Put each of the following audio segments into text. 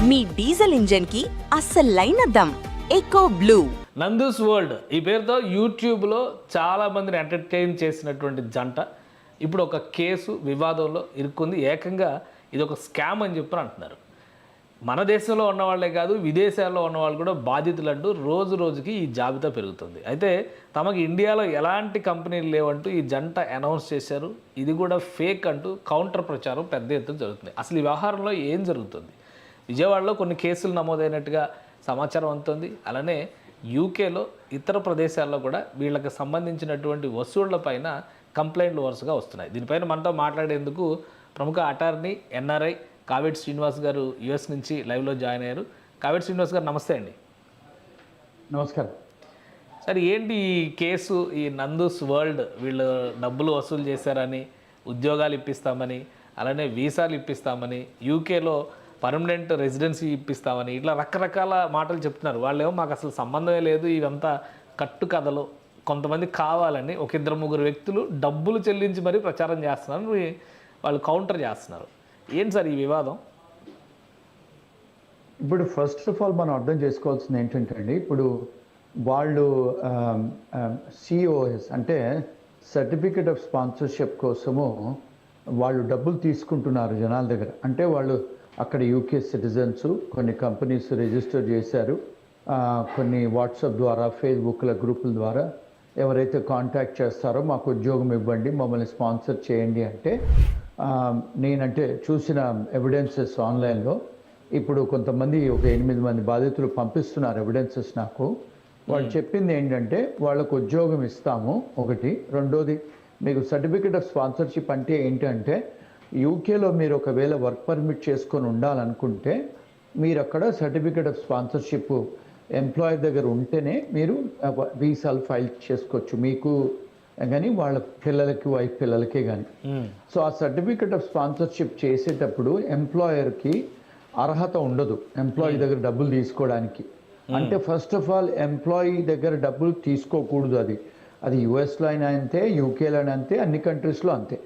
మీ diesel engine కి అస్సలైన దమ్ ఎకో బ్లూ. నందూస్ వరల్డ్ ఈ పేరుతో యూట్యూబ్లో చాలామందిని ఎంటర్టైన్ చేసినటువంటి జంట ఇప్పుడు ఒక కేసు వివాదంలో ఇరుక్కుంది. ఏకంగా ఇది ఒక స్కామ్ అని చెప్పి అంటున్నారు. మన దేశంలో ఉన్నవాళ్లే కాదు, విదేశాల్లో ఉన్నవాళ్ళు కూడా బాధితులంటూ రోజు రోజుకి ఈ జాబితా పెరుగుతుంది. అయితే తమకు ఇండియాలో ఎలాంటి కంపెనీలు లేవంటూ ఈ జంట అనౌన్స్ చేశారు. ఇది కూడా ఫేక్ అంటూ కౌంటర్ ప్రచారం పెద్ద ఎత్తున జరుగుతుంది. అసలు ఈ వ్యవహారంలో ఏం జరుగుతుంది? విజయవాడలో కొన్ని కేసులు నమోదైనట్టుగా సమాచారం అందుతుంది. అలానే యూకేలో ఇతర ప్రదేశాల్లో కూడా వీళ్ళకి సంబంధించినటువంటి వసూళ్ల పైన కంప్లైంట్లు వరుసగా వస్తున్నాయి. దీనిపైన మనతో మాట్లాడేందుకు ప్రముఖ అటార్నీ ఎన్ఆర్ఐ కావేటి శ్రీనివాస్ గారు యుఎస్ నుంచి లైవ్లో జాయిన్ అయ్యారు. కావేటి శ్రీనివాస్ గారు నమస్తే అండి. నమస్కారం సార్, ఏంటి ఈ కేసు? ఈ నందూస్ వరల్డ్ వీళ్ళు డబ్బులు వసూలు చేశారని, ఉద్యోగాలు ఇప్పిస్తామని, అలానే వీసాలు ఇప్పిస్తామని, యూకేలో పర్మనెంట్ రెసిడెన్సీ ఇప్పిస్తామని ఇట్లా రకరకాల మాటలు చెప్తున్నారు. వాళ్ళేమో మాకు అసలు సంబంధమే లేదు, ఇవంతా కట్టు కథలు, కొంతమంది కావాలని ఒక ఇద్దరు ముగ్గురు వ్యక్తులు డబ్బులు చెల్లించి మరీ ప్రచారం చేస్తున్నారు, వాళ్ళు కౌంటర్ చేస్తున్నారు. ఏంటి సార్ ఈ వివాదం? ఇప్పుడు ఫస్ట్ ఆఫ్ ఆల్ మనం అర్థం చేసుకోవాల్సింది ఏంటంటే అండి, ఇప్పుడు వాళ్ళు సిఓఎస్ అంటే సర్టిఫికేట్ ఆఫ్ స్పాన్సర్షిప్ కోసము వాళ్ళు డబ్బులు తీసుకుంటున్నారు జనాల దగ్గర. అంటే వాళ్ళు అక్కడ యూకే సిటిజన్స్, కొన్ని కంపెనీస్ రిజిస్టర్ చేశారు, కొన్ని వాట్సాప్ ద్వారా, ఫేస్బుక్ల గ్రూపుల ద్వారా ఎవరైతే కాంటాక్ట్ చేస్తారో మాకు ఉద్యోగం ఇవ్వండి, మమ్మల్ని స్పాన్సర్ చేయండి అంటే, నేనంటే చూసిన ఎవిడెన్సెస్ ఆన్లైన్లో ఇప్పుడు కొంతమంది ఒక 8 మంది బాధితులు పంపిస్తున్నారు ఎవిడెన్సెస్ నాకు. వాళ్ళు చెప్పింది ఏంటంటే వాళ్ళకు ఉద్యోగం ఇస్తాము ఒకటి, రెండోది మీకు సర్టిఫికేట్ ఆఫ్ స్పాన్సర్షిప్ అంటే ఏంటంటే యూకేలో మీరు ఒకవేళ వర్క్ పర్మిట్ చేసుకొని ఉండాలనుకుంటే మీరు అక్కడ సర్టిఫికేట్ ఆఫ్ స్పాన్సర్షిప్ ఎంప్లాయర్ దగ్గర ఉంటేనే మీరు వీసాలు ఫైల్ చేసుకోవచ్చు, మీకు కానీ వాళ్ళ పిల్లలకి, వైఫ్ పిల్లలకే కానీ. సో ఆ సర్టిఫికేట్ ఆఫ్ స్పాన్సర్షిప్ చేసేటప్పుడు ఎంప్లాయర్కి అర్హత ఉండదు ఎంప్లాయీ దగ్గర డబ్బులు తీసుకోవడానికి. అంటే ఫస్ట్ ఆఫ్ ఆల్ ఎంప్లాయీ దగ్గర డబ్బులు తీసుకోకూడదు. అది యుఎస్లో అయినా అంతే, యూకేలో అయినా అంతే, అన్ని కంట్రీస్లో అంతే.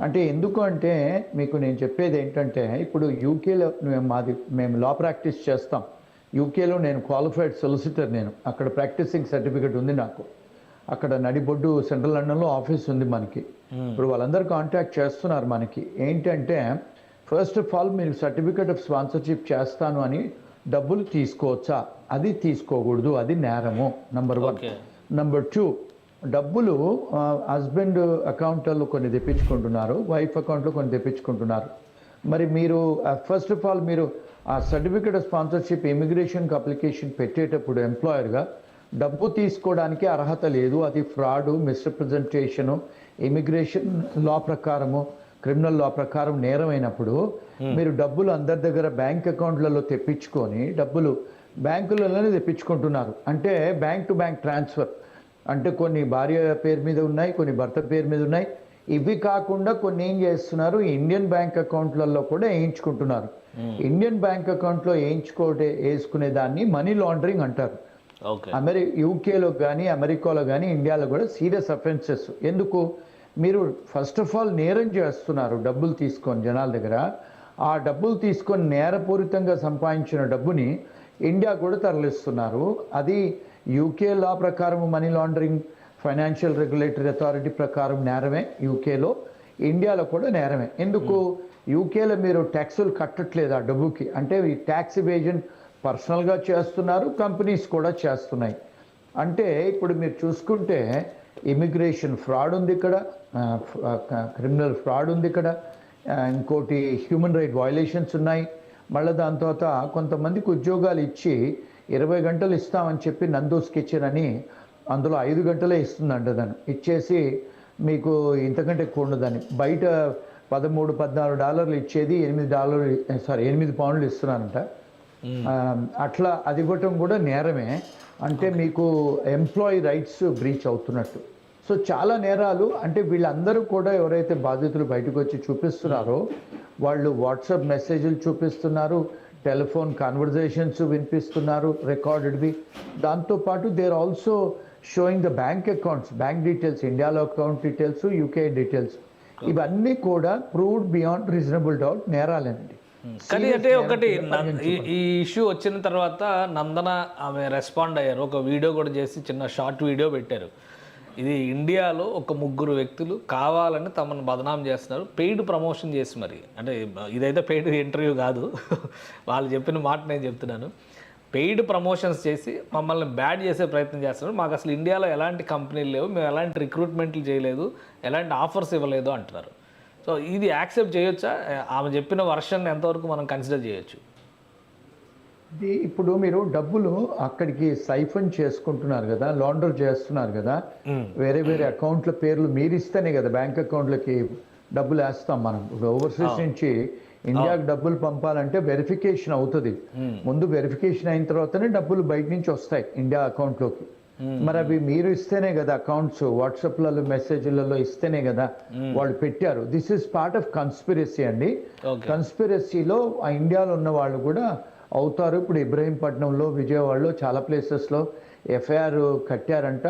అంటే ఎందుకు అంటే మీకు నేను చెప్పేది ఏంటంటే, ఇప్పుడు యూకేలో మేము లా ప్రాక్టీస్ చేస్తాం. యూకేలో నేను క్వాలిఫైడ్ సొలిసిటర్, నేను అక్కడ ప్రాక్టీసింగ్ సర్టిఫికేట్ ఉంది నాకు. అక్కడ నడిబొడ్డు సెంట్రల్ లండన్లో ఆఫీస్ ఉంది మనకి. ఇప్పుడు వాళ్ళందరూ కాంటాక్ట్ చేస్తున్నారు మనకి. ఏంటంటే ఫస్ట్ ఆఫ్ ఆల్ మీరు సర్టిఫికేట్ ఆఫ్ స్పాన్సర్షిప్ చేస్తాను అని డబ్బులు తీసుకోవచ్చా? అది తీసుకోకూడదు, అది నేరము. నంబర్ 1. నంబర్ 2, డబ్బులు హస్బెండ్ అకౌంట్లో కొన్ని తెప్పించుకుంటున్నారు, వైఫ్ అకౌంట్లో కొన్ని తెప్పించుకుంటున్నారు. మరి మీరు ఫస్ట్ ఆఫ్ ఆల్ మీరు ఆ సర్టిఫికేట్ ఆఫ్ స్పాన్సర్షిప్ ఇమిగ్రేషన్కి అప్లికేషన్ పెట్టేటప్పుడు ఎంప్లాయర్గా డబ్బు తీసుకోవడానికి అర్హత లేదు. అది ఫ్రాడు, మిస్రిప్రజెంటేషను, ఇమిగ్రేషన్ లా ప్రకారము, క్రిమినల్ లా ప్రకారం నేరమైనప్పుడు మీరు డబ్బులు అందరి దగ్గర బ్యాంక్ అకౌంట్లలో తెప్పించుకొని డబ్బులు బ్యాంకులలోనే తెప్పించుకుంటున్నారు. అంటే బ్యాంక్ టు బ్యాంక్ ట్రాన్స్ఫర్. అంటే కొన్ని భార్య పేరు మీద ఉన్నాయి, కొన్ని భర్త పేరు మీద ఉన్నాయి. ఇవి కాకుండా కొన్ని ఏం చేస్తున్నారు, ఇండియన్ బ్యాంక్ అకౌంట్లలో కూడా వేయించుకుంటున్నారు. ఇండియన్ బ్యాంక్ అకౌంట్లో వేసుకునే దాన్ని మనీ లాండరింగ్ అంటారు. యూకేలో కానీ, అమెరికాలో కానీ, ఇండియాలో కూడా సీరియస్ అఫెన్సెస్. ఎందుకు? మీరు ఫస్ట్ ఆఫ్ ఆల్ నేరం చేస్తున్నారు డబ్బులు తీసుకొని జనాల దగ్గర. ఆ డబ్బులు తీసుకొని నేరపూరితంగా సంపాదించిన డబ్బుని ఇండియా కూడా తరలిస్తున్నారు. అది యూకే లా ప్రకారం money laundering, financial regulatory authority ప్రకారం నేరమే యూకేలో, ఇండియాలో కూడా నేరమే. ఎందుకు? యూకేలో మీరు ట్యాక్సులు కట్టట్లేదు ఆ డబ్బుకి. అంటే ఈ ట్యాక్స్ ఎవేజన్ పర్సనల్గా చేస్తున్నారు, కంపెనీస్ కూడా చేస్తున్నాయి. అంటే ఇప్పుడు మీరు చూసుకుంటే ఇమిగ్రేషన్ ఫ్రాడ్ ఉంది ఇక్కడ, క్రిమినల్ ఫ్రాడ్ ఉంది ఇక్కడ, ఇంకోటి హ్యూమన్ రైట్ వయలేషన్స్ ఉన్నాయి. మళ్ళీ దాని తర్వాత కొంతమందికి ఉద్యోగాలు ఇచ్చి 20 గంటలు ఇస్తామని చెప్పి నందూస్ కిచెన్ అని అందులో 5 గంటలే ఇస్తుందంట. దాన్ని ఇచ్చేసి మీకు ఇంతకంటే ఎక్కువ ఉండదని బయట $13-14 ఇచ్చేది $8 పౌండ్లు ఇస్తున్నారంట. అట్లా అది ఇవ్వటం కూడా నేరమే. అంటే మీకు ఎంప్లాయీ రైట్స్ బ్రీచ్ అవుతున్నట్టు. సో చాలా నేరాలు. అంటే వీళ్ళందరూ కూడా ఎవరైతే బాధితులు బయటకు వచ్చి చూపిస్తున్నారో వాళ్ళు వాట్సాప్ మెసేజ్లు చూపిస్తున్నారు, టెలిఫోన్ కాన్వర్జేషన్స్ వినిపిస్తున్నారు రికార్డెడ్వి. దాంతోపాటు they are also showing the bank accounts, bank details, ఇండియాలో అకౌంట్ డీటెయిల్స్, యూకే డీటెయిల్స్. ఇవన్నీ కూడా ప్రూవ్డ్ బియాండ్ రీజనబుల్ డౌట్ నేరాలేనండి. కానీ అంటే ఒకటి ఈ ఇష్యూ వచ్చిన తర్వాత నందన ఆమె రెస్పాండ్ అయ్యారు, ఒక వీడియో కూడా చేసి చిన్న షార్ట్ వీడియో పెట్టారు. ఇది ఇండియాలో ఒక ముగ్గురు వ్యక్తులు కావాలని తమను బదనాం చేస్తున్నారు, పెయిడ్ ప్రమోషన్ చేసి మరి, అంటే ఇదైతే పెయిడ్ ఇంటర్వ్యూ కాదు, వాళ్ళు చెప్పిన మాట నేను చెప్తున్నాను, పెయిడ్ ప్రమోషన్స్ చేసి మమ్మల్ని బ్యాడ్ చేసే ప్రయత్నం చేస్తున్నారు, మాకు అసలు ఇండియాలో ఎలాంటి కంపెనీలు లేవు, మేము ఎలాంటి రిక్రూట్మెంట్లు చేయలేదు, ఎలాంటి ఆఫర్స్ ఇవ్వలేదు అంటున్నారు. సో ఇది యాక్సెప్ట్ చేయొచ్చా? ఆమె చెప్పిన వర్షన్ ఎంతవరకు మనం కన్సిడర్ చేయొచ్చు? ఇప్పుడు మీరు డబ్బులు అక్కడికి సైఫన్ చేసుకుంటున్నారు కదా, లాండర్ చేస్తున్నారు కదా, వేరే వేరే అకౌంట్ల పేర్లు మీరు ఇస్తేనే కదా బ్యాంక్ అకౌంట్లకి డబ్బులు వేస్తాం మనం. ఓవర్సీస్ నుంచి ఇండియాకి డబ్బులు పంపాలంటే వెరిఫికేషన్ అవుతుంది. ముందు వెరిఫికేషన్ అయిన తర్వాతనే డబ్బులు బయట నుంచి వస్తాయి ఇండియా అకౌంట్లోకి. మరి అవి మీరు ఇస్తేనే కదా, అకౌంట్స్ వాట్సాప్లలో మెసేజ్లలో ఇస్తేనే కదా వాళ్ళు పెట్టారు. This is part of conspiracy అండి. కన్స్పిరసీలో ఆ ఇండియాలో ఉన్న వాళ్ళు కూడా అవుతారు. ఇప్పుడు ఇబ్రహీంపట్నంలో, విజయవాడలో చాలా ప్లేసెస్లో ఎఫ్ఐఆర్ కట్టారంట,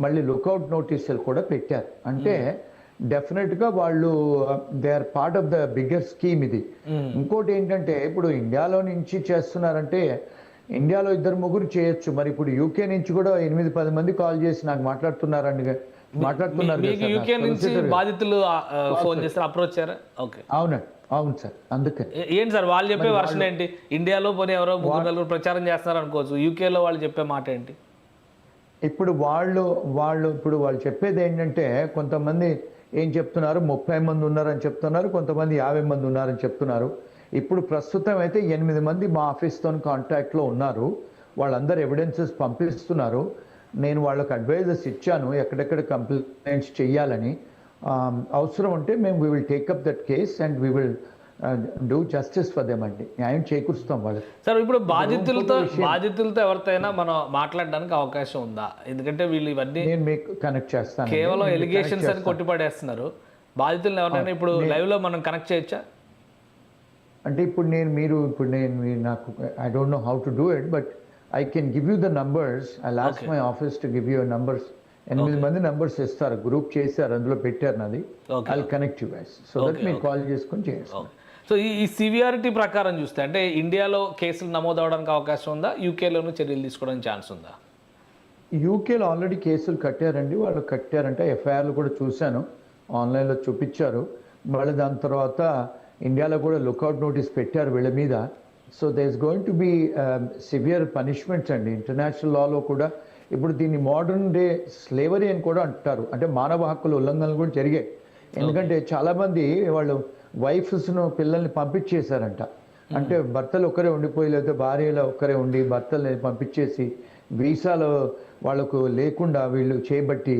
మళ్ళీ లుకౌట్ నోటీసులు కూడా పెట్టారు. అంటే డెఫినెట్గా వాళ్ళు they are part of the bigger scheme ఇది. ఇంకోటి ఏంటంటే ఇప్పుడు ఇండియాలో నుంచి చేస్తున్నారంటే ఇండియాలో 2-3 చేయొచ్చు, మరి ఇప్పుడు యూకే నుంచి కూడా 8-10 మంది కాల్ చేసి నాకు మాట్లాడుతున్నారు. యూకే నుంచి బాధితులు ఫోన్ చేస్తారు, అప్రోచ్ అయ్యారా? ఓకే, అవును సార్. అందుకని ఏంటి సార్ వాళ్ళు చెప్పే వర్షన్ ఏంటి? ఇండియాలో పోనీ ఎవరో 3-4 ప్రచారం చేస్తున్నారు అనుకోవచ్చు, యూకేలో వాళ్ళు చెప్పే మాట ఏంటి? ఇప్పుడు వాళ్ళు చెప్పేది ఏంటంటే, కొంతమంది ఏం చెప్తున్నారు, 30 మంది ఉన్నారని చెప్తున్నారు, కొంతమంది 50 మంది ఉన్నారని చెప్తున్నారు. ఇప్పుడు ప్రస్తుతం అయితే 8 మంది మా ఆఫీస్తో కాంటాక్ట్లో ఉన్నారు. వాళ్ళందరూ ఎవిడెన్సెస్ పంపిస్తున్నారు. నేను వాళ్ళకి అడ్వైజర్స్ ఇచ్చాను ఎక్కడెక్కడ కంప్లైంట్స్ చెయ్యాలని. అవసరం ఉంటే మేము we will take up that case and we will do justice for them అండి, న్యాయం చేకూరుస్తాం వాళ్ళకి. సార్ ఇప్పుడు బాధితులతో ఎవరితోనైనా మనం మాట్లాడడానికి అవకాశం ఉందా? ఎందుకంటే వీళ్ళు ఇవన్నీ నేను మీకు కనెక్ట్ చేస్తాను, కేవలం ఎలిగేషన్స్ అని కొట్టిపడేస్తున్నారు. బాధితులను ఎవరైనా ఇప్పుడు లైవ్ లో మనం కనెక్ట్ చేయొచ్చా? అంటే ఇప్పుడు నేను నాకు I don't know how to do it, but I can give you the numbers. I lost my office to give you numbers. 8 మంది నంబర్స్ ఇస్తారు, గ్రూప్ చేశారు, అందులో పెట్టారు నాది. I connect you guys so that మీరు కాల్ చేసుకొని చేస్తారు. So ఈ సివియారిటీ ప్రకారం చూస్తే అంటే ఇండియాలో కేసులు నమోదు అవడానికి అవకాశం ఉందా, యూకేలోనూ చర్యలు తీసుకోవడానికి ఛాన్స్ ఉందా? యూకేలో ఆల్రెడీ కేసులు కట్టారండి, వాళ్ళు కట్టారంటే ఎఫ్ఐఆర్లు కూడా చూశాను, ఆన్లైన్లో చూపించారు. మళ్ళీ దాని తర్వాత ఇండియాలో కూడా లుకౌట్ నోటీస్ పెట్టారు వీళ్ళ మీద. So they is going to be severe punishments అండి. ఇంటర్నేషనల్ లాలో కూడా ఇప్పుడు దీన్ని మోడర్న్ డే స్లేవరీ అని కూడా అంటారు, అంటే మానవ హక్కుల ఉల్లంఘనలు కూడా జరిగాయి. ఎందుకంటే చాలామంది వాళ్ళు వైఫ్స్ను పిల్లల్ని పంపించేశారంట, అంటే భర్తలు ఒక్కరే ఉండిపోయి లేదా భార్యలు ఒక్కరే ఉండి భర్తల్ని పంపించేసి వీసాలో వాళ్ళకు లేకుండా వీళ్ళు చేయబట్టి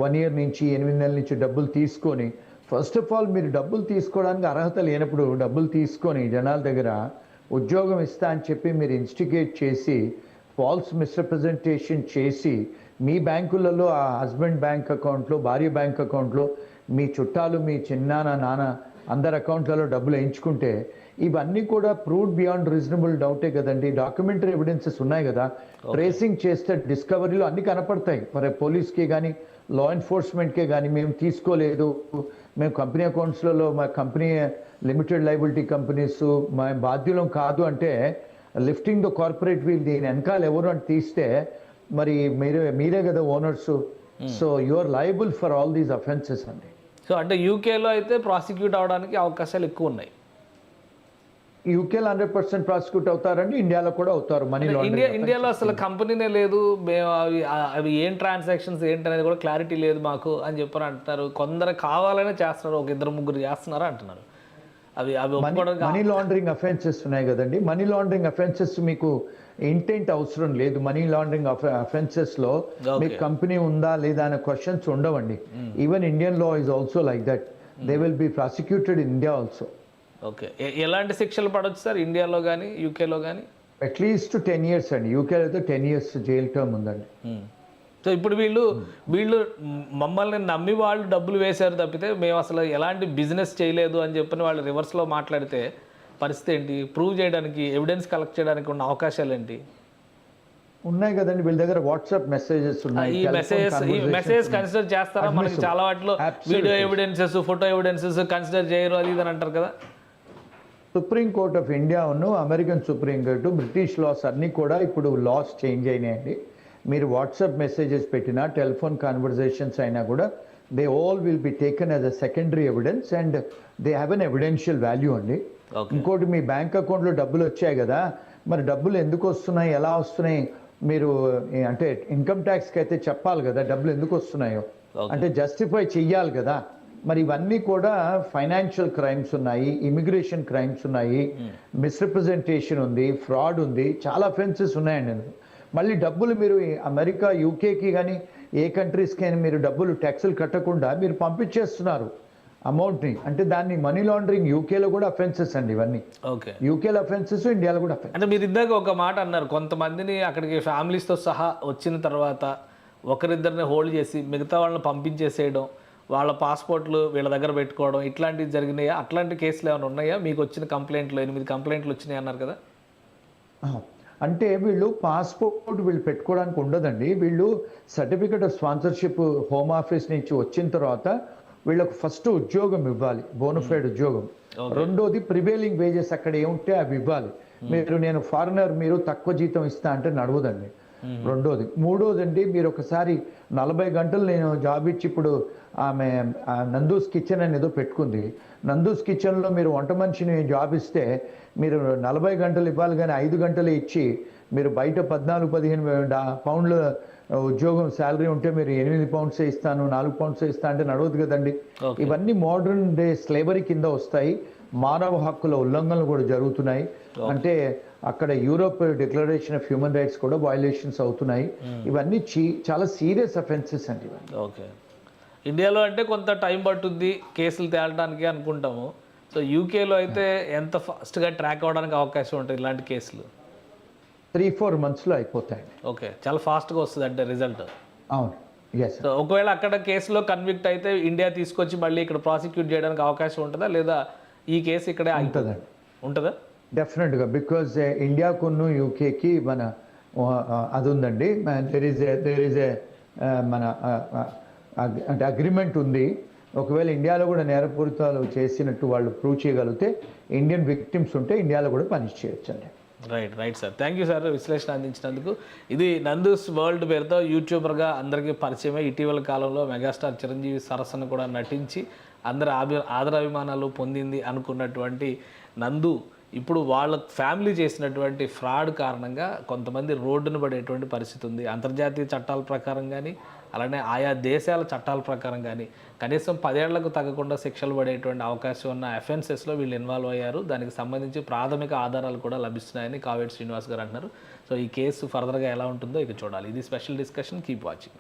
1 year నుంచి 8 నెలల నుంచి డబ్బులు తీసుకొని, ఫస్ట్ ఆఫ్ ఆల్ మీరు డబ్బులు తీసుకోవడానికి అర్హత లేనప్పుడు డబ్బులు తీసుకొని జనాల దగ్గర ఉద్యోగం ఇస్తా అని చెప్పి మీరు ఇన్స్టిగేట్ చేసి ఫాల్స్ మిస్రిప్రజెంటేషన్ చేసి మీ బ్యాంకులలో ఆ హస్బెండ్ బ్యాంక్ అకౌంట్లో, భార్య బ్యాంక్ అకౌంట్లో, మీ చుట్టాలు, మీ నాన్న అందరి అకౌంట్లలో డబ్బులు వేయించుకుంటే ఇవన్నీ కూడా ప్రూవ్డ్ బియాండ్ రీజనబుల్ డౌటే కదండి. డాక్యుమెంటరీ ఎవిడెన్సెస్ ఉన్నాయి కదా, ట్రేసింగ్ చేస్తే డిస్కవరీలో అన్నీ కనపడతాయి. మరి పోలీస్కి కానీ లా ఎన్ఫోర్స్మెంట్కే కానీ మేము తీసుకోలేదు, మేము కంపెనీ అకౌంట్స్లలో మా కంపెనీ లిమిటెడ్ లయబిలిటీ కంపెనీస్ మా బాధ్యులం కాదు అంటే లిఫ్టింగ్ ద కార్పొరేట్ వీల్ దీని వెనకాల ఎవరు అని తీస్తే మరి మీరే కదా owners. So you are liable for all these offences అండి. సో అంటే యూకేలో అయితే ప్రాసిక్యూట్ అవడానికి అవకాశాలు ఎక్కువ ఉన్నాయి. యూకేలో 100% ప్రాసిక్యూట్ అవుతారండి, ఇండియాలో కూడా అవుతారు. మనీ లాండరింగ్ ఇండియాలో అసలు కంపెనీనే లేదు, మేము అవి ఏం ట్రాన్సాక్షన్స్ ఏంటనేది కూడా క్లారిటీ లేదు మాకు అని చెప్పని అంటున్నారు. కొందరు కావాలనే చేస్తున్నారు, 1-2-3 చేస్తున్నారు అంటున్నారు. అవి మనీ లాండరింగ్ అఫెన్సెస్ ఉన్నాయి కదండి. మనీ లాండరింగ్ అఫెన్సెస్ మీకు ఇంటెంట్ అవసరం లేదు. మనీ లాండరింగ్ అఫెన్సెస్ లో మీకు కంపెనీ ఉందా లేదా అనే క్వశ్చన్స్ ఉండవండి. Even Indian law is also like that, they will be prosecuted in India also. Okay, ఎలాంటి శిక్షలు పడవచ్చు సార్ ఇండియాలో కానీ యూకేలో కానీ? అట్లీస్ట్ 10 years అండి. యూకేలో అయితే 10 years జైల్ టర్మ్ ఉందండి. సో ఇప్పుడు వీళ్ళు మమ్మల్ని నమ్మి వాళ్ళు డబ్బులు వేశారు తప్పితే మేము అసలు ఎలాంటి బిజినెస్ చేయలేదు అని చెప్పని వాళ్ళు రివర్స్లో మాట్లాడితే పరిస్థితి ఏంటి? ప్రూవ్ చేయడానికి, ఎవిడెన్స్ కలెక్ట్ చేయడానికి ఉన్న అవకాశాలు ఏంటి? ఉన్నాయి కదండి వీళ్ళ దగ్గర వాట్సాప్ మెసేజెస్ ఉన్నాయి. ఈ మెసేజ్ కన్సిడర్ చేస్తారా? మనకి చాలా వాటిలో video evidences, photo evidences consider చేయరు అది ఇది అని అంటారు కదా. Supreme Court of India American Supreme Court British laws అన్నీ కూడా ఇప్పుడు లాస్ చేంజ్ అయినాయండి. మీరు వాట్సాప్ మెసేజెస్ పెట్టినా, టెలిఫోన్ కాన్వర్జేషన్స్ అయినా కూడా they all will be taken as a secondary evidence and they have an evidential value అండి. ఇంకోటి, మీ బ్యాంక్ అకౌంట్లో డబ్బులు వచ్చాయి కదా, మరి డబ్బులు ఎందుకు వస్తున్నాయి, ఎలా వస్తున్నాయి, మీరు అంటే ఇన్కమ్ ట్యాక్స్కి అయితే చెప్పాలి కదా డబ్బులు ఎందుకు వస్తున్నాయో, అంటే జస్టిఫై చెయ్యాలి కదా. మరి ఇవన్నీ కూడా ఫైనాన్షియల్ క్రైమ్స్ ఉన్నాయి, ఇమిగ్రేషన్ క్రైమ్స్ ఉన్నాయి, మిస్రిప్రజెంటేషన్ ఉంది, ఫ్రాడ్ ఉంది, చాలా అఫెన్సెస్ ఉన్నాయండి. మళ్ళీ డబ్బులు మీరు అమెరికా, యూకేకి కానీ ఏ కంట్రీస్కి అయినా మీరు డబ్బులు ట్యాక్సులు కట్టకుండా మీరు పంపించేస్తున్నారు అమౌంట్ని. అంటే దాన్ని మనీ లాండరింగ్ యూకేలో కూడా అఫెన్సెస్ అండి ఇవన్నీ. ఓకే, యూకేలో అఫెన్సెస్, ఇండియాలో కూడా అఫెన్స్. అంటే మీరు ఇందాక ఒక మాట అన్నారు, కొంతమందిని అక్కడికి ఫ్యామిలీస్తో సహా వచ్చిన తర్వాత ఒకరిద్దరిని హోల్డ్ చేసి మిగతా వాళ్ళని పంపించేసేయడం, వాళ్ళ పాస్పోర్ట్లు వీళ్ళ దగ్గర పెట్టుకోవడం, ఇట్లాంటివి జరిగినాయా? అట్లాంటి కేసులు ఏమైనా ఉన్నాయా? మీకు వచ్చిన కంప్లైంట్లు 8 కంప్లైంట్లు వచ్చినాయి అన్నారు కదా. అంటే వీళ్ళు పాస్పోర్ట్ వీళ్ళు పెట్టుకోవడానికి ఉండదండి. వీళ్ళు certificate of sponsorship home office నుంచి వచ్చిన తర్వాత వీళ్ళకు ఫస్ట్ ఉద్యోగం ఇవ్వాలి, బోనఫైడ్ ఉద్యోగం. రెండోది ప్రివేలింగ్ వేజెస్ అక్కడ ఏముంటే అవి ఇవ్వాలి. నేను ఫారినర్, మీరు తక్కువ జీతం ఇస్తా అంటే నడవదండి. రెండోది. మూడోది అండి, మీరు ఒకసారి 40 గంటలు నేను జాబ్ ఇచ్చి, ఇప్పుడు ఆమె నందూస్ కిచెన్ అని ఏదో పెట్టుకుంది, నందూస్ కిచెన్లో మీరు వంట మనిషిని జాబ్ ఇస్తే మీరు 40 గంటలు ఇవ్వాలి, కానీ 5 గంటలు ఇచ్చి మీరు బయట 14-15 పౌండ్ల ఉద్యోగం శాలరీ ఉంటే మీరు 8 పౌండ్సే ఇస్తాను, 4 పౌండ్సే ఇస్తాను అంటే నడవదు కదండి. ఇవన్నీ మోడర్న్ డే స్లేవరీ కింద వస్తాయి. మానవ హక్కుల ఉల్లంఘనలు కూడా జరుగుతున్నాయి. అంటే అక్కడ Europe declaration of human rights కూడా వయలేషన్స్ అవుతున్నాయి. ఇవన్నీ చాలా సీరియస్ అఫెన్సెస్ అండి. ఓకే, ఇండియాలో అంటే కొంత టైం పట్టుద్ది కేసులు తేలడానికి అనుకుంటాము. సో యూకేలో అయితే ఎంత ఫాస్ట్గా ట్రాక్ అవ్వడానికి అవకాశం ఉంటుంది ఇలాంటి కేసులు? 3-4 monthsలో అయిపోతాయి. ఓకే, చాలా ఫాస్ట్గా వస్తుంది అంటే రిజల్ట్. అవును, ఎస్. సో ఒకవేళ అక్కడ కేసులో కన్విక్ట్ అయితే ఇండియా తీసుకొచ్చి మళ్ళీ ఇక్కడ ప్రాసిక్యూట్ చేయడానికి అవకాశం ఉంటుందా, లేదా ఈ కేసు ఇక్కడే ఉంటుందండి? ఉంటుందా? డెఫినెట్గా, బికాజ్ ఇండియాకును యూకేకి మన అది ఉందండి, దేర్ ఈజ్ ఏ మన అంటే అగ్రిమెంట్ ఉంది. ఒకవేళ ఇండియాలో కూడా నేరపూరితాలు చేసినట్టు వాళ్ళు ప్రూవ్ చేయగలిగితే, ఇండియన్ విక్టిమ్స్ ఉంటే ఇండియాలో కూడా పనిష్ చేయొచ్చండి. Right sir, thank you sir విశ్లేషణ అందించినందుకు. ఇది నందూస్ వరల్డ్ పేరుతో యూట్యూబర్గా అందరికీ పరిచయమై ఇటీవల కాలంలో మెగాస్టార్ చిరంజీవి సరసన కూడా నటించి అందరి ఆదరాభిమానాలు పొందింది అనుకున్నటువంటి నందు ఇప్పుడు వాళ్ళ ఫ్యామిలీ చేసినటువంటి ఫ్రాడ్ కారణంగా కొంతమంది రోడ్డును పడేటువంటి పరిస్థితి ఉంది. అంతర్జాతీయ చట్టాల ప్రకారం కానీ, అలానే ఆయా దేశాల చట్టాల ప్రకారం కానీ కనీసం 10 ఏళ్లకు తగ్గకుండా శిక్షలు పడేటువంటి అవకాశం ఉన్న అఫెన్సెస్లో వీళ్ళు ఇన్వాల్వ్ అయ్యారు. దానికి సంబంధించి ప్రాథమిక ఆధారాలు కూడా లభిస్తున్నాయని కావేటి శ్రీనివాస్ గారు అంటున్నారు. సో ఈ కేసు ఫర్దర్గా ఎలా ఉంటుందో ఇక చూడాలి. ఇది స్పెషల్ డిస్కషన్. Keep watching.